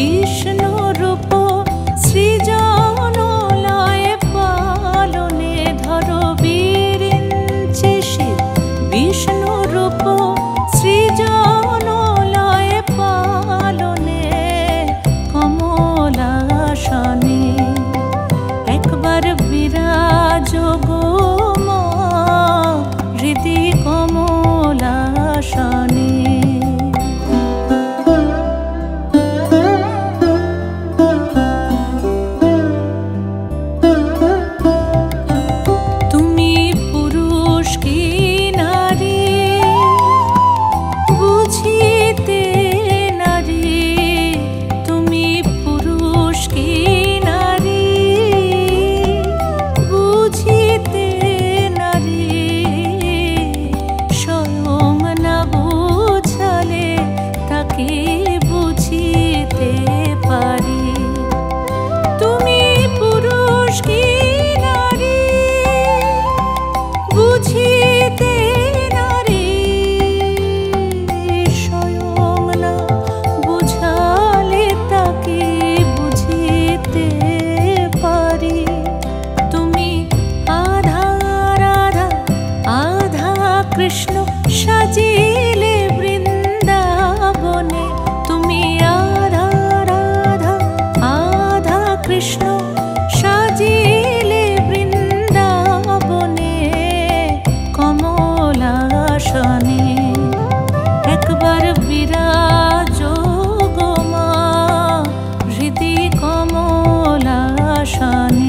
विष्णु रूप सृजन लय पालने धरो बिरिंचि शिव विष्णु रूप सृजन लय पालने कमलासने एक बार विराज गो मा हृदि कमलासने कृष्ण साजिले वृंदावने तुमी आधा राधा आधा कृष्ण साजिले वृंदावने कमलासने एक बार विराज गो मा हृदि कमलासने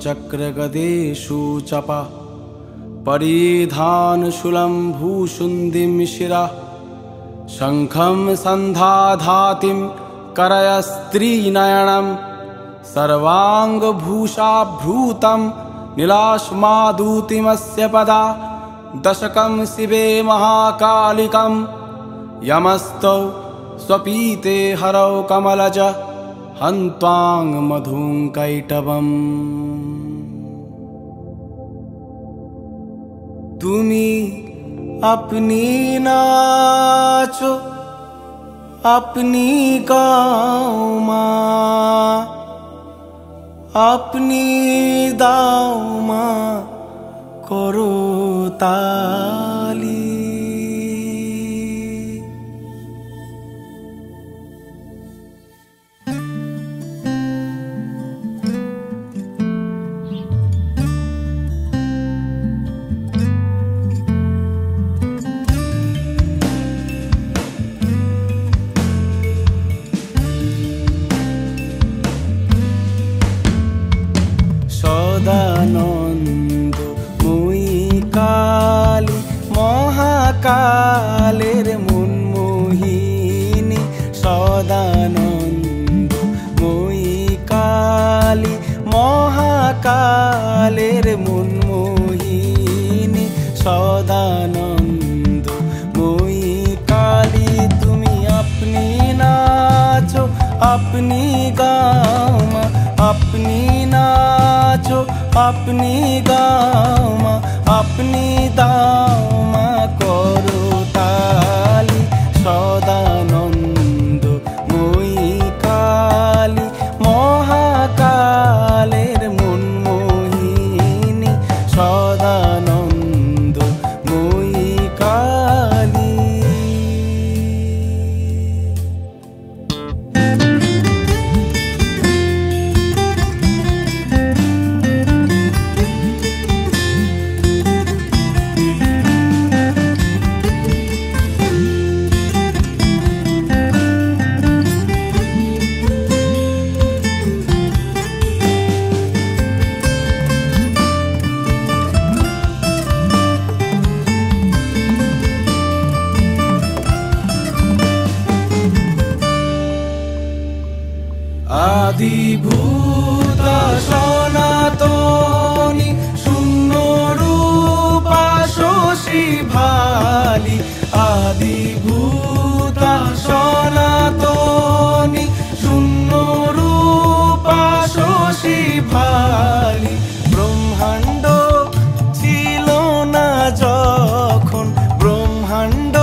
चक्र गदेषु चपा परिधान शूलं भूषुन्दिं शिरा शंखं सन्धाधातिं करयस्त्रीनयनं सर्वाङ्गभूषाभूतं नीलाश्मादूतिमस्य पदा दशकं शिवे महाकालिकं यमस्तौ स्वपीते हरौ कमलज हन्त्वां मधुं कैटवम् तुमी अपनी नाचो अपनी गाँव माँ अपनी दाव माँ करो ताली सदानंद मुई काली মহাকালের মনমোহিনী সদানন্দময়ী কালী তুমি আপনি নাচো আপনি গাও মা আপনি নাচো আপনি গাও মা আপনি দাও মা করো তালি সদানন্দময়ী কালী মহাকালের মনমোহিনী সদানন্দময়ী কালী। আদিভূতা সনাতনী শূন্য রূপা শশী ভালি আদিভূতা সনাতনী শূন্য রূপা শশী ভালি ব্রহ্মাণ্ড ছিল না যখন ব্রহ্মাণ্ড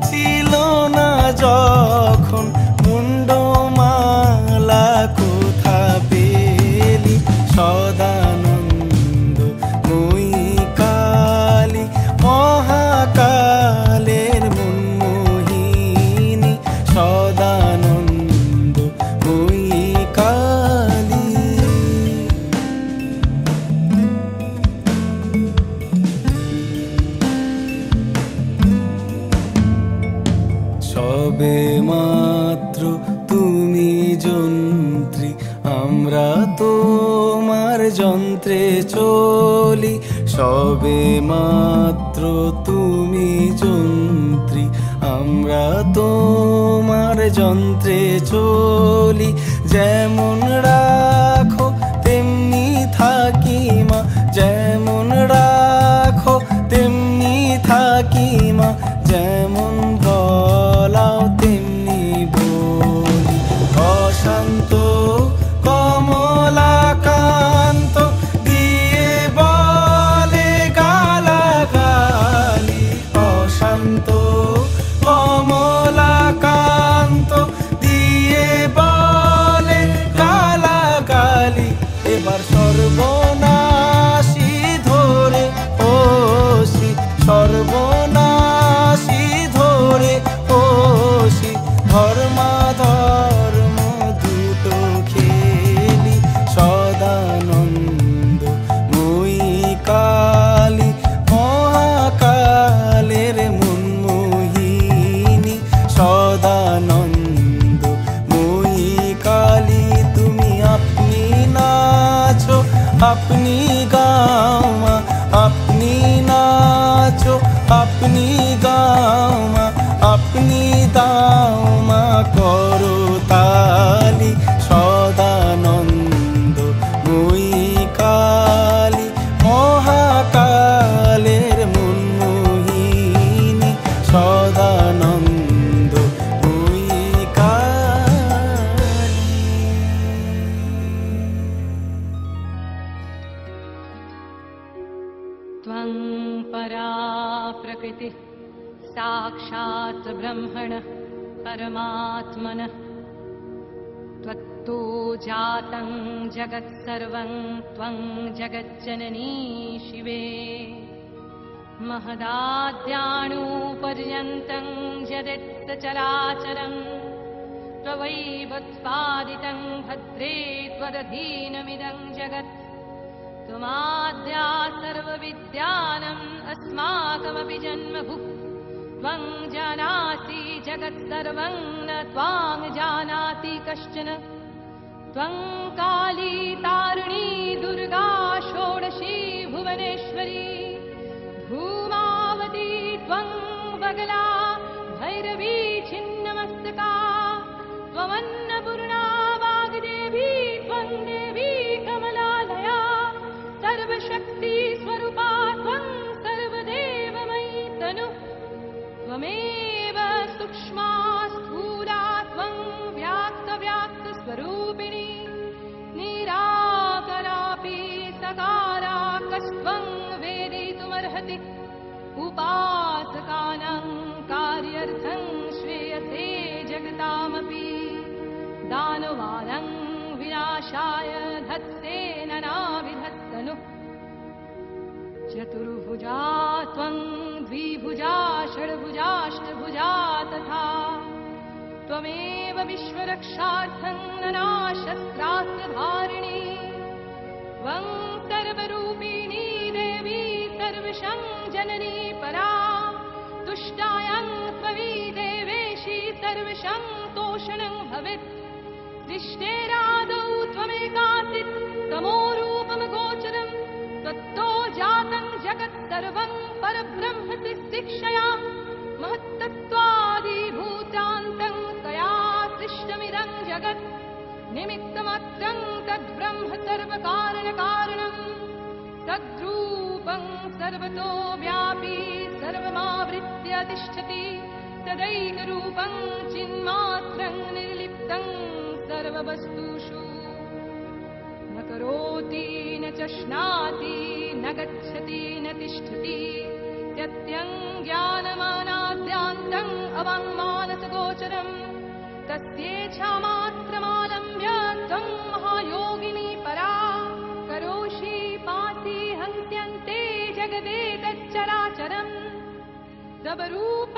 ছিল না যখন মুন্ডমালা কোথা পেলি সদানন্দময়ী কালী মহাকালের মনমোহিনী সদানন্দময়ী কালী। সবে মাত্র তুমি যন্ত্রী আমরা তোমার যন্ত্রে চলি সবে মাত্র তুমি যন্ত্রী আমরা তোমার যন্ত্রে চলি যেমন রাখো তেমনি থাকি মা যেমন রাখো তেমনি থাকি মা যেমন বলাও তেমনি বলি অশান্ত কমলাকান্ত দিয়ে বলে গালাগালি অশান্ত কমলাকান্ত দিয়ে বলে গালাগালি এবার সর্বনাশী ধরে ওসি সর্বনাশী ধরে ওসি ধর্মাধর্ম দুটো খেলি সদানন্দময়ী কালী মহাকালের মনমোহিনী সদানন্দময়ী কালী তুমি আপনি নাচো আপনি গাও মা আপনি নাচো আপনি গাও মা আপনি দাও মা করো তালি সদানন্দময়ী কালী মহাকালের মনমোহিনী সদানন্দময়ী কালী। त्वं परा प्रकृतिः साक्षात् ब्रह्मणः परमात्मनः त्वत्तो जातं जगत्सर्वं त्वं जगज्जननी शिवे महदाद्याणुपर्यन्तं यदित्तचराचरं त्वयैव उत्पादितं भद्रे त्वदधीनमिदं जगत् त्वमाद्या सर्वविद्यानम् अस्माकमपि जन्मभुः त्वं जानासि जगत्सर्वं न त्वां जानाति कश्चन त्वं काली तारिणी दुर्गा षोडशी भुवनेश्वरी धूमावती त्वं बगला भैरवी छिन्नमस्तका त्वमन्नपूर्णा वाग्देवी त्वं देवी कमलालया त्वमेव सूक्ष्मा स्थूला त्वं व्याक्तव्याक्तस्वरूपिणी निराकरापि सकारा कस्त्वं वेदितुमर्हति उपासकानां कार्यार्थं श्रेयसे जगतामपि दानवानां विनाशाय धत्से नानाविधस्तनुः चतुर्भुजा त्वं द्विभुजा षड्भुजाष्टभुजा तथा त्वमेव विश्वरक्षार्थं नानाशस्त्रास्त्रधारिणी त्वं सर्वरूपिणी देवी सर्वशं जननी परा तुष्टायां त्वयि देवेशी सर्वशं तोषणं भवेत् सृष्टेरादौ त्वमेकासित् तमोरूपमगोचरं त्वत्तो जातं जगत् सर्वं परब्रह्म शिक्षया महत्तत्त्वादिभूतान्तं तया सृष्टमिदं जगत् निमित्तमात्रं तद्ब्रह्म सर्वकारणकारणं तद्रूपं सर्वतो व्यापी सर्वमावृत्य तिष्ठति तदैकरूपं चिन्मात्रं निर्लिप्तं सर्ववस्तुषु न करोति न च श्नाति न गच्छति न तिष्ठति त्यत्यं ज्ञानमानाद्यान्तम् अवाङ्मानसगोचरम् तस्येच्छामात्रमालम्ब्य त्वं महायोगिनी परा करोषि पासि हन्त्यन्ते जगदेतच्चराचरम् तव रूप